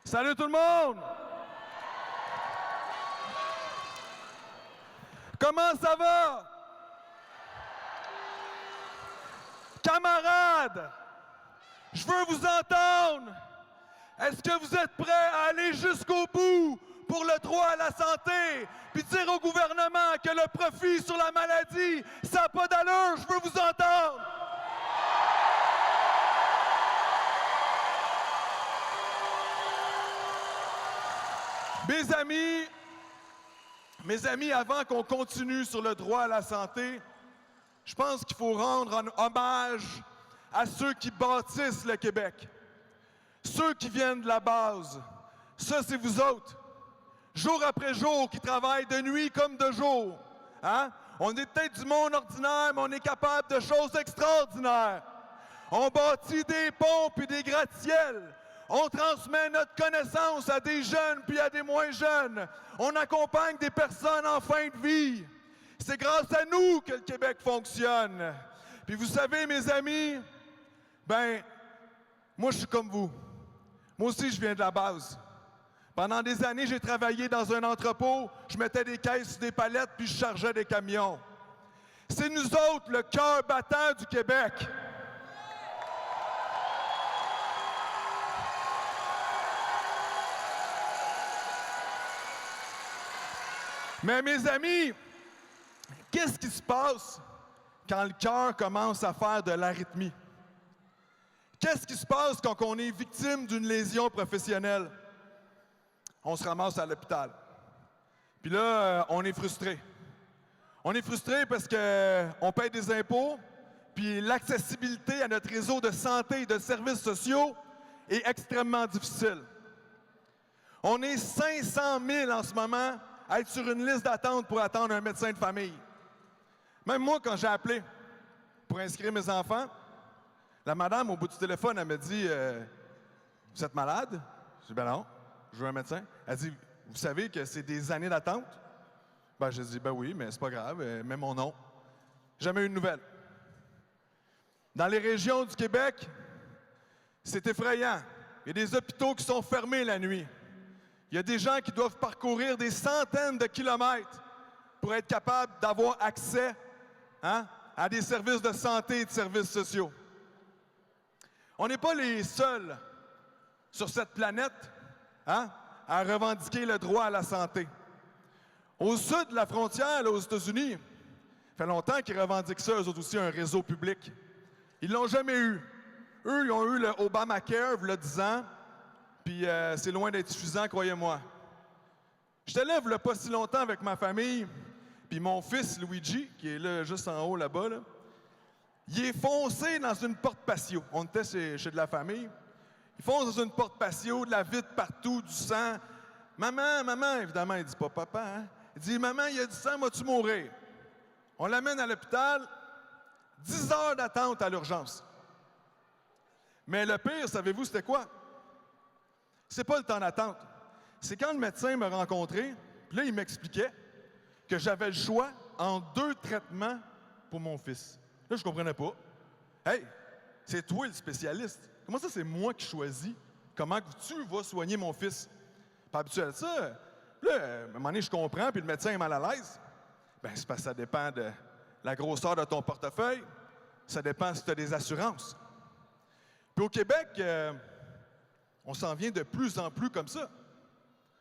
Salut tout le monde! Comment ça va? Camarades, je veux vous entendre. Est-ce que vous êtes prêts à aller jusqu'au bout pour le droit à la santé, puis dire au gouvernement que le profit sur la maladie, ça n'a pas d'allure? Je veux vous entendre. Mes amis, avant qu'on continue sur le droit à la santé, je pense qu'il faut rendre hommage à ceux qui bâtissent le Québec. Ceux qui viennent de la base. Ça, c'est vous autres. Jour après jour, qui travaillent de nuit comme de jour. Hein? On est peut-être du monde ordinaire, mais on est capable de choses extraordinaires. On bâtit des ponts puis des gratte-ciels. On transmet notre connaissance à des jeunes puis à des moins jeunes. On accompagne des personnes en fin de vie. C'est grâce à nous que le Québec fonctionne. Puis vous savez, mes amis, moi je suis comme vous. Moi aussi, je viens de la base. Pendant des années, j'ai travaillé dans un entrepôt, je mettais des caisses sur des palettes puis je chargeais des camions. C'est nous autres, le cœur battant du Québec. Mais mes amis, qu'est-ce qui se passe quand le cœur commence à faire de l'arythmie? Qu'est-ce qui se passe quand on est victime d'une lésion professionnelle? On se ramasse à l'hôpital. Puis là, on est frustré. On est frustré parce qu'on paye des impôts, puis l'accessibilité à notre réseau de santé et de services sociaux est extrêmement difficile. On est 500 000 en ce moment à être sur une liste d'attente pour attendre un médecin de famille. Même moi, quand j'ai appelé pour inscrire mes enfants, la madame, au bout du téléphone, elle me dit « Vous êtes malade? » Je dis « Ben non, je veux un médecin. » Elle dit « Vous savez que c'est des années d'attente? » Je dis « Ben oui, mais c'est pas grave, mets mon nom. » Jamais eu de nouvelles. Dans les régions du Québec, c'est effrayant. Il y a des hôpitaux qui sont fermés la nuit. Il y a des gens qui doivent parcourir des centaines de kilomètres pour être capables d'avoir accès à des services de santé et de services sociaux. On n'est pas les seuls sur cette planète à revendiquer le droit à la santé. Au sud de la frontière, là, aux États-Unis, ça fait longtemps qu'ils revendiquent ça, eux autres aussi, un réseau public. Ils ne l'ont jamais eu. Eux, ils ont eu le Obamacare, il y a 10 ans, puis c'est loin d'être suffisant, croyez-moi. J'étais là, il n'y a pas si longtemps avec ma famille, puis mon fils, Luigi, qui est là, juste en haut là-bas, là, il est foncé dans une porte patio. On était chez de la famille. Il fonce dans une porte patio, de la vitre partout, du sang. Maman, évidemment, il dit pas papa, hein? Il dit, maman, il y a du sang, vas-tu mourir? On l'amène à l'hôpital, 10 heures d'attente à l'urgence. Mais le pire, savez-vous, c'était quoi? C'est pas le temps d'attente. C'est quand le médecin m'a rencontré, puis là, il m'expliquait que j'avais le choix en 2 traitements pour mon fils. Là, je comprenais pas. Hey, c'est toi le spécialiste. Comment ça, c'est moi qui choisis comment tu vas soigner mon fils? Pas habitué à ça. Là, à un moment donné, je comprends, puis le médecin est mal à l'aise. C'est parce que ça dépend de la grosseur de ton portefeuille. Ça dépend si tu as des assurances. Puis au Québec, on s'en vient de plus en plus comme ça.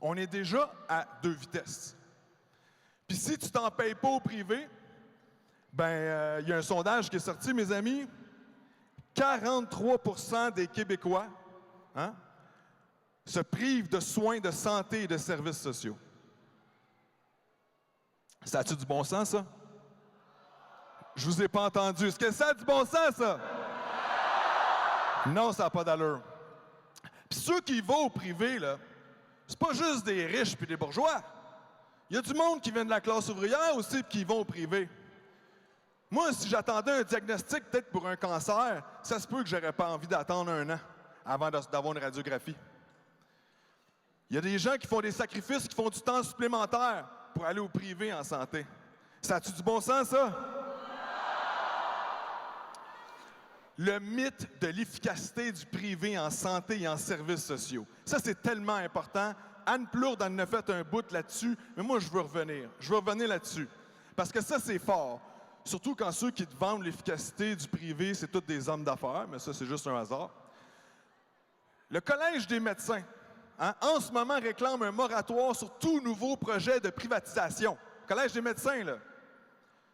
On est déjà à 2 vitesses. Puis si tu t'en payes pas au privé, il y a un sondage qui est sorti, mes amis. 43% des Québécois se privent de soins de santé et de services sociaux. Ça a-tu du bon sens, ça? Je vous ai pas entendu. Est-ce que ça a du bon sens, ça? Non, ça n'a pas d'allure. Puis ceux qui vont au privé, là, c'est pas juste des riches puis des bourgeois. Il y a du monde qui vient de la classe ouvrière aussi qui vont au privé. Moi, si j'attendais un diagnostic peut-être pour un cancer, ça se peut que j'aurais pas envie d'attendre 1 an avant d'avoir une radiographie. Il y a des gens qui font des sacrifices, qui font du temps supplémentaire pour aller au privé en santé. Ça a-tu du bon sens, ça? le mythe de l'efficacité du privé en santé et en services sociaux. Ça, c'est tellement important. Anne Plourde en a fait un bout là-dessus, mais moi, je veux revenir. Je veux revenir là-dessus. Parce que ça, c'est fort. Surtout quand ceux qui te vendent l'efficacité du privé, c'est tous des hommes d'affaires, mais ça, c'est juste un hasard. Le Collège des médecins, en ce moment, réclame un moratoire sur tout nouveau projet de privatisation. Le Collège des médecins, là.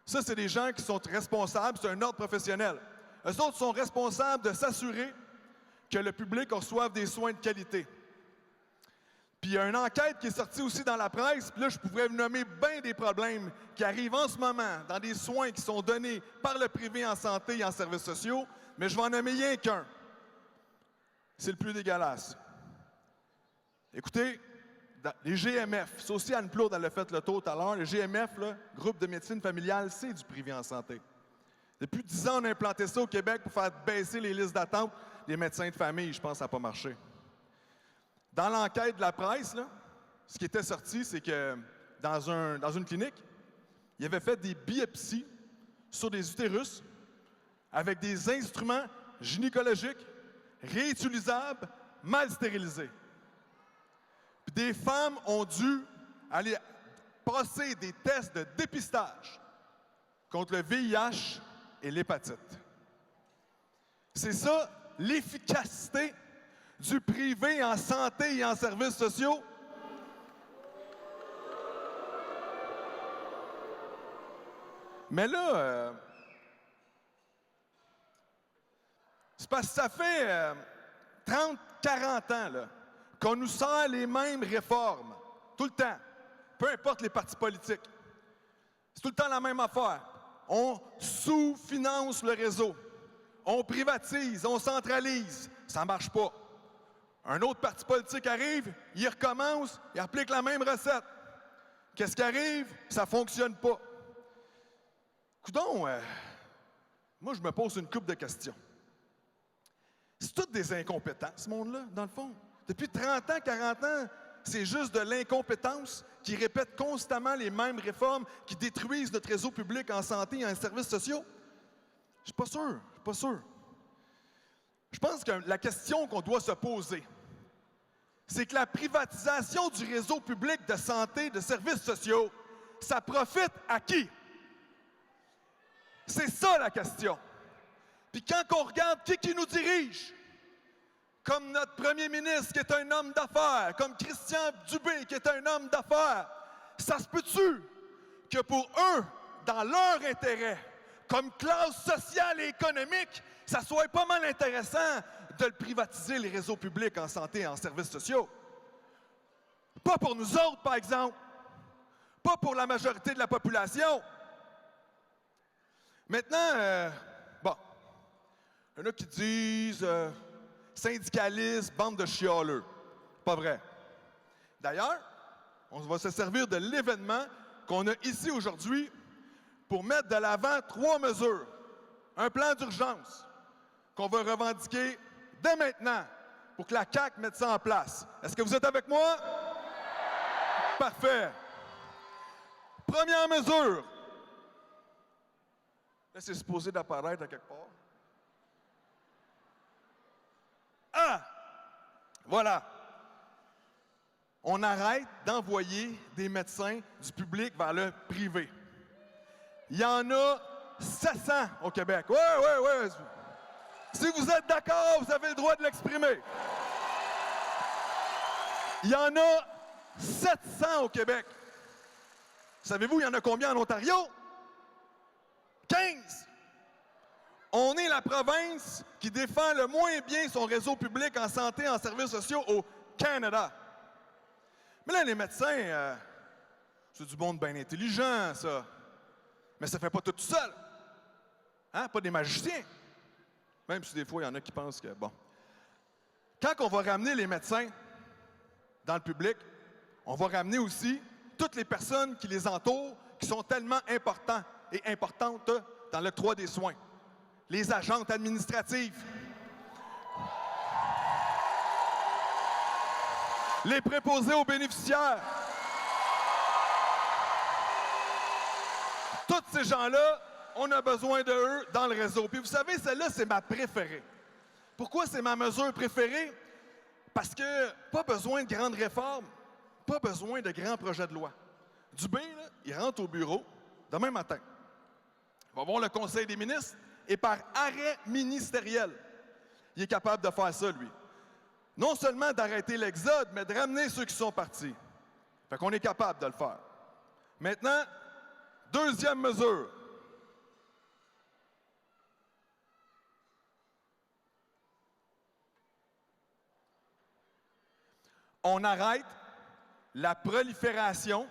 Ça, c'est des gens qui sont responsables, c'est un ordre professionnel. Eux autres sont responsables de s'assurer que le public reçoive des soins de qualité. Puis il y a une enquête qui est sortie aussi dans la presse, puis là, je pourrais vous nommer bien des problèmes qui arrivent en ce moment dans des soins qui sont donnés par le privé en santé et en services sociaux, mais je vais en nommer rien qu'un. C'est le plus dégueulasse. Écoutez, les GMF, ça aussi Anne Plourde, elle a fait le tour tout à l'heure, les GMF, là, groupe de médecine familiale, c'est du privé en santé. Depuis 10 ans, on a implanté ça au Québec pour faire baisser les listes d'attente des médecins de famille. Je pense que ça n'a pas marché. Dans l'enquête de la presse, là, ce qui était sorti, c'est que dans une clinique, il avait fait des biopsies sur des utérus avec des instruments gynécologiques réutilisables, mal stérilisés. Puis des femmes ont dû aller passer des tests de dépistage contre le VIH et l'hépatite. C'est ça, l'efficacité du privé en santé et en services sociaux. Mais là, c'est parce que ça fait 30, 40 ans là, qu'on nous sert les mêmes réformes, tout le temps, peu importe les partis politiques. C'est tout le temps la même affaire. On sous-finance le réseau. On privatise, on centralise. Ça ne marche pas. Un autre parti politique arrive, il recommence, il applique la même recette. Qu'est-ce qui arrive? Ça ne fonctionne pas. Coudon, moi, je me pose une couple de questions. C'est tous des incompétents, ce monde-là, dans le fond. Depuis 30 ans, 40 ans, c'est juste de l'incompétence qui répète constamment les mêmes réformes qui détruisent notre réseau public en santé et en services sociaux. Je ne suis pas sûr. Je pense que la question qu'on doit se poser, c'est que la privatisation du réseau public de santé, de services sociaux, ça profite à qui? C'est ça la question. Puis quand on regarde qui nous dirige, comme notre premier ministre qui est un homme d'affaires, comme Christian Dubé qui est un homme d'affaires, ça se peut-tu que pour eux, dans leur intérêt, comme classe sociale et économique, ça soit pas mal intéressant de le privatiser, les réseaux publics en santé et en services sociaux? Pas pour nous autres, par exemple. Pas pour la majorité de la population. Maintenant, bon, il y en a qui disent syndicalistes, bande de chialeux. Pas vrai. D'ailleurs, on va se servir de l'événement qu'on a ici aujourd'hui pour mettre de l'avant 3 mesures. Un plan d'urgence qu'on va revendiquer dès maintenant pour que la CAQ mette ça en place. Est-ce que vous êtes avec moi? Parfait. Première mesure. Là, c'est supposé d'apparaître à quelque part. Ah! Voilà. On arrête d'envoyer des médecins du public vers le privé. Il y en a 700 au Québec. Oui. Si vous êtes d'accord, vous avez le droit de l'exprimer. Il y en a 700 au Québec. Savez-vous, il y en a combien en Ontario? 15! On est la province qui défend le moins bien son réseau public en santé et en services sociaux au Canada. Mais là, les médecins, c'est du monde bien intelligent, ça. Mais ça ne fait pas tout seul. Hein? Pas des magiciens. Même si des fois, il y en a qui pensent que, bon. Quand on va ramener les médecins dans le public, on va ramener aussi toutes les personnes qui les entourent, qui sont tellement importants et importantes dans l'octroi des soins. Les agentes administratives, les préposés aux bénéficiaires. Tous ces gens-là, on a besoin d'eux dans le réseau. Puis vous savez, celle-là, c'est ma préférée. Pourquoi c'est ma mesure préférée? Parce que pas besoin de grandes réformes, pas besoin de grands projets de loi. Dubé, là, il rentre au bureau demain matin. Il va voir le Conseil des ministres et par arrêt ministériel, il est capable de faire ça, lui. Non seulement d'arrêter l'exode, mais de ramener ceux qui sont partis. Fait qu'on est capable de le faire. Maintenant, deuxième mesure. On arrête la prolifération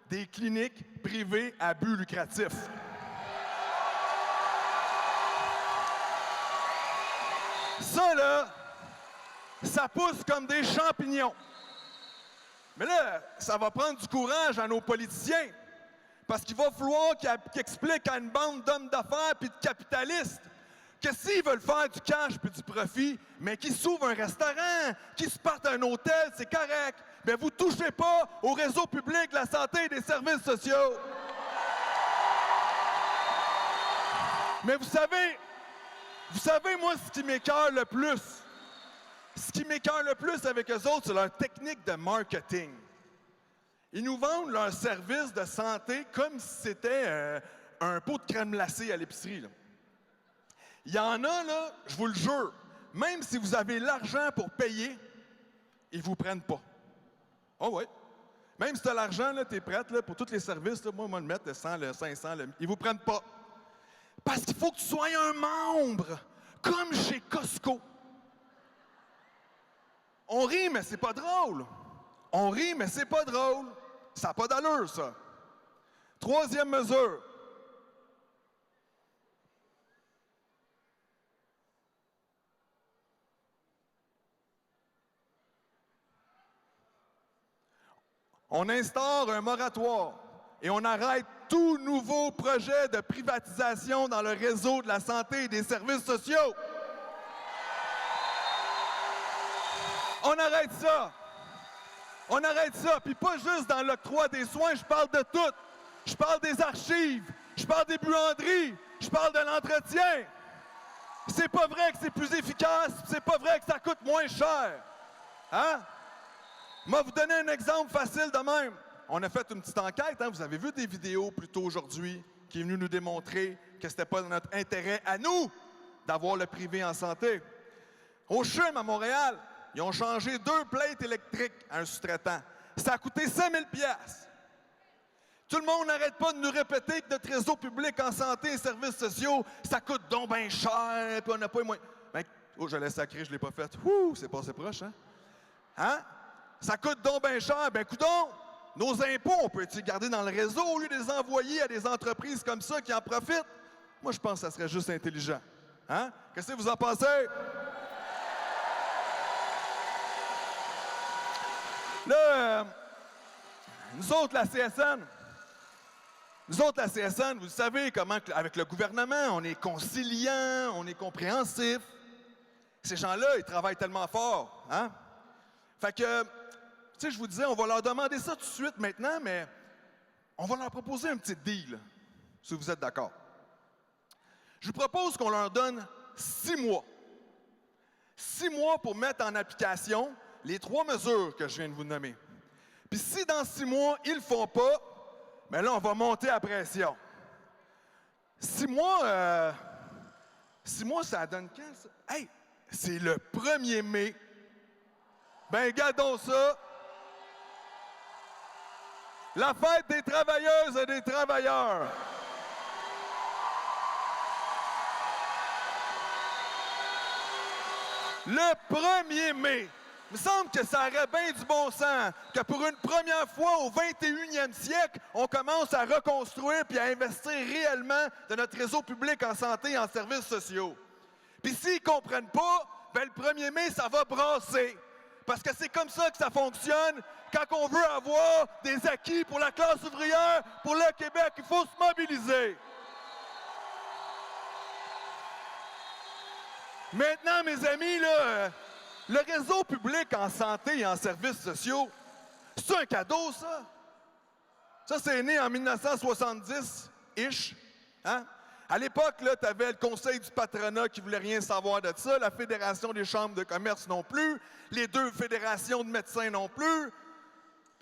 des cliniques privées à but lucratif. Ça, là, ça pousse comme des champignons. Mais là, ça va prendre du courage à nos politiciens, parce qu'il va falloir qu'ils expliquent à une bande d'hommes d'affaires puis de capitalistes que s'ils veulent faire du cash puis du profit, mais qu'ils s'ouvrent un restaurant, qu'ils se partent un hôtel, c'est correct. Mais vous ne touchez pas au réseau public de la santé et des services sociaux. Mais vous savez, moi, ce qui m'écoeure le plus, avec eux autres, c'est leur technique de marketing. Ils nous vendent leur service de santé comme si c'était un pot de crème glacée à l'épicerie, là. Il y en a, là, je vous le jure, même si vous avez l'argent pour payer, ils ne vous prennent pas. Oh oui. Même si tu as l'argent, tu es prête là, pour tous les services, là, moi, le mettre, le 100, le 500, ils ne vous prennent pas. Parce qu'il faut que tu sois un membre, comme chez Costco. On rit, mais c'est pas drôle. On rit, mais c'est pas drôle. Ça n'a pas d'allure, ça. Troisième mesure. On instaure un moratoire et on arrête tout nouveau projet de privatisation dans le réseau de la santé et des services sociaux. On arrête ça. On arrête ça. Puis pas juste dans l'octroi des soins, je parle de tout. Je parle des archives, je parle des buanderies, je parle de l'entretien. C'est pas vrai que c'est plus efficace, c'est pas vrai que ça coûte moins cher. Hein? Je vais vous donner un exemple facile de même. On a fait une petite enquête, hein? Vous avez vu des vidéos plus tôt aujourd'hui qui est venu nous démontrer que ce n'était pas dans notre intérêt à nous d'avoir le privé en santé. Au CHUM à Montréal, ils ont changé 2 plates électriques à un sous-traitant. Ça a coûté 5 000 $. Tout le monde n'arrête pas de nous répéter que notre réseau public en santé et services sociaux, ça coûte donc bien cher, puis on n'a pas les moyens. Ben, oh, je l'ai sacré, je ne l'ai pas fait. Ouh, c'est passé proche, hein? Hein? Ça coûte donc bien cher. Ben, coudonc, nos impôts, on peut les garder dans le réseau au lieu de les envoyer à des entreprises comme ça qui en profitent? Moi, je pense que ça serait juste intelligent. Hein? Qu'est-ce que vous en pensez? Là, nous autres, la CSN, vous savez comment, avec le gouvernement, on est conciliant, on est compréhensif. Ces gens-là, ils travaillent tellement fort, hein? Fait que, tu sais, je vous disais, on va leur demander ça tout de suite maintenant, mais on va leur proposer un petit deal, si vous êtes d'accord. Je vous propose qu'on leur donne 6 mois. 6 mois pour mettre en application les 3 mesures que je viens de vous nommer. Puis si dans 6 mois, ils ne le font pas, bien là, on va monter la pression. 6 mois, 6 mois, ça donne quand, ça? Hey, c'est le 1er mai. Ben, gardons ça. La fête des travailleuses et des travailleurs. Le 1er mai. Il me semble que ça aurait bien du bon sens que pour une première fois au 21e siècle, on commence à reconstruire puis à investir réellement dans notre réseau public en santé et en services sociaux. Puis s'ils ne comprennent pas, ben le 1er mai, ça va brasser. Parce que c'est comme ça que ça fonctionne. Quand on veut avoir des acquis pour la classe ouvrière, pour le Québec, il faut se mobiliser. Maintenant, mes amis, là, le réseau public en santé et en services sociaux, c'est un cadeau, ça? Ça, c'est né en 1970-ish. Hein? À l'époque, tu avais le Conseil du patronat qui voulait rien savoir de ça, la Fédération des chambres de commerce non plus, les 2 fédérations de médecins non plus.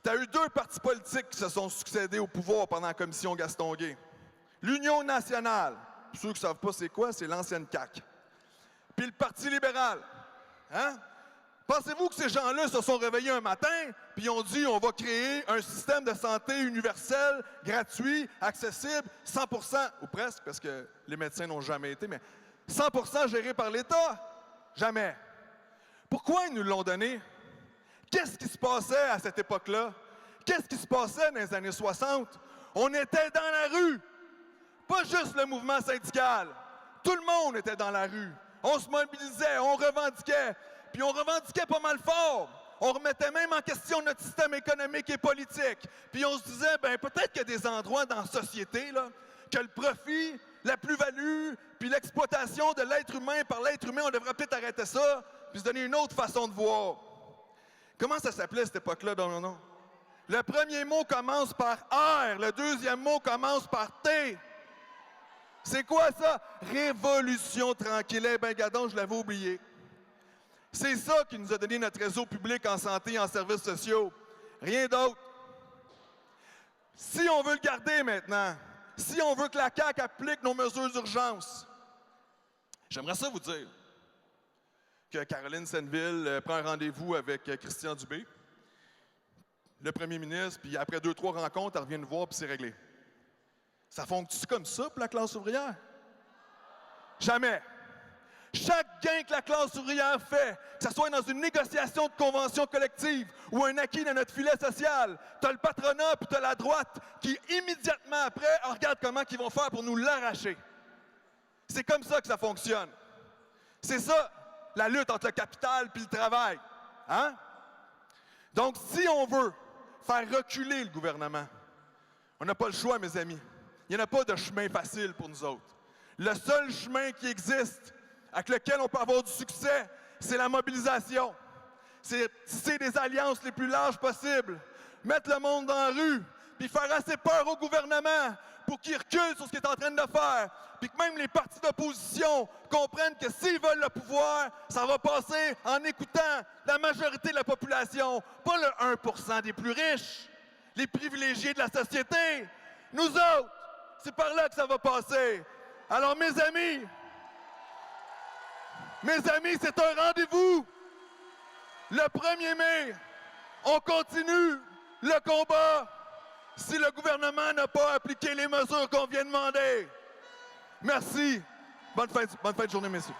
Tu as eu 2 partis politiques qui se sont succédés au pouvoir pendant la commission Gaston-Guay. L'Union nationale, pour ceux qui ne savent pas c'est quoi, c'est l'ancienne CAQ. Puis le Parti libéral. Hein? Pensez-vous que ces gens-là se sont réveillés un matin puis ils ont dit on va créer un système de santé universel, gratuit, accessible, 100%, ou presque, parce que les médecins n'ont jamais été, mais 100% géré par l'État? Jamais. Pourquoi ils nous l'ont donné? Qu'est-ce qui se passait à cette époque-là? Qu'est-ce qui se passait dans les années 60? On était dans la rue. Pas juste le mouvement syndical. Tout le monde était dans la rue. On se mobilisait, on revendiquait. Puis on revendiquait pas mal fort. On remettait même en question notre système économique et politique. Puis on se disait, ben peut-être qu'il y a des endroits dans la société là, que le profit, la plus-value, puis l'exploitation de l'être humain par l'être humain, on devrait peut-être arrêter ça, puis se donner une autre façon de voir. Comment ça s'appelait cette époque-là dans mon nom? Le premier mot commence par R, le deuxième mot commence par T. C'est quoi ça? Révolution tranquille. Eh ben, gadon, je l'avais oublié. C'est ça qui nous a donné notre réseau public en santé et en services sociaux. Rien d'autre. Si on veut le garder maintenant, si on veut que la CAQ applique nos mesures d'urgence, j'aimerais ça vous dire que Caroline Senneville prend un rendez-vous avec Christian Dubé, le premier ministre, puis après 2-3 rencontres, elle revient nous voir, puis c'est réglé. Ça fonctionne comme ça pour la classe ouvrière? Jamais. Chaque gain que la classe ouvrière fait, que ce soit dans une négociation de convention collective ou un acquis dans notre filet social, tu as le patronat puis tu as la droite qui, immédiatement après, regarde comment ils vont faire pour nous l'arracher. C'est comme ça que ça fonctionne. C'est ça, la lutte entre le capital puis le travail. Hein? Donc, si on veut faire reculer le gouvernement, on n'a pas le choix, mes amis. Il n'y en a pas de chemin facile pour nous autres. Le seul chemin qui existe, avec lequel on peut avoir du succès, c'est la mobilisation. C'est tisser des alliances les plus larges possibles, mettre le monde dans la rue, puis faire assez peur au gouvernement pour qu'il recule sur ce qu'il est en train de faire, puis que même les partis d'opposition comprennent que s'ils veulent le pouvoir, ça va passer en écoutant la majorité de la population, pas le 1% des plus riches, les privilégiés de la société. Nous autres, c'est par là que ça va passer. Alors, mes amis, c'est un rendez-vous. Le 1er mai, on continue le combat si le gouvernement n'a pas appliqué les mesures qu'on vient de demander. Merci. Bonne fin de journée, messieurs.